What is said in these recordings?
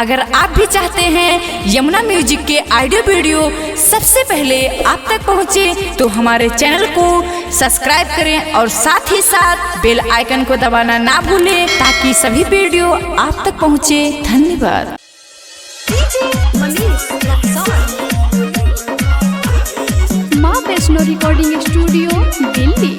अगर आप भी चाहते हैं यमुना म्यूजिक के ऑडियो वीडियो सबसे पहले आप तक पहुंचे, तो हमारे चैनल को सब्सक्राइब करें और साथ ही साथ बेल आइकन को दबाना ना भूलें, ताकि सभी वीडियो आप तक पहुंचे। धन्यवाद। माँ वैष्णो रिकॉर्डिंग स्टूडियो दिल्ली।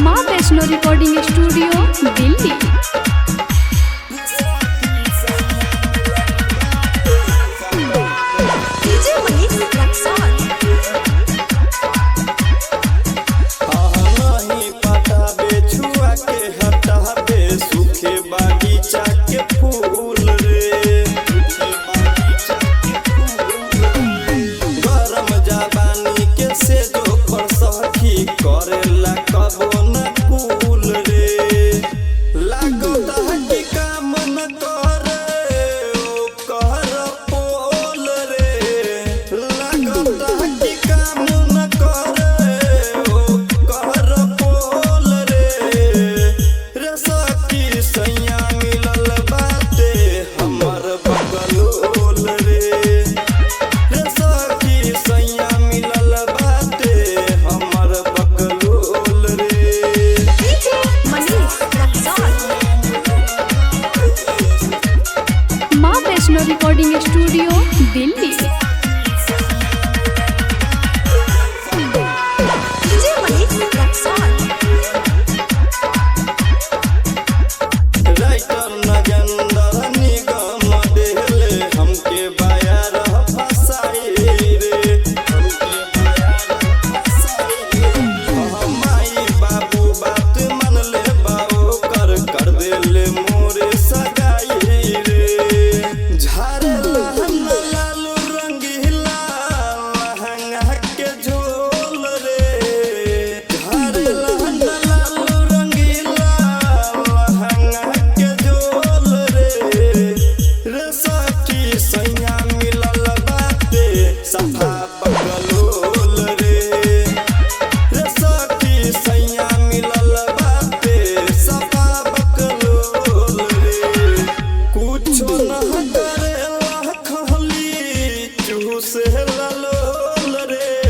माँ वैष्णो रिकॉर्डिंग स्टूडियो दिल्ली। माँ वैष्णो रिकॉर्डिंग स्टूडियो दिल्ली। से ललोल रे।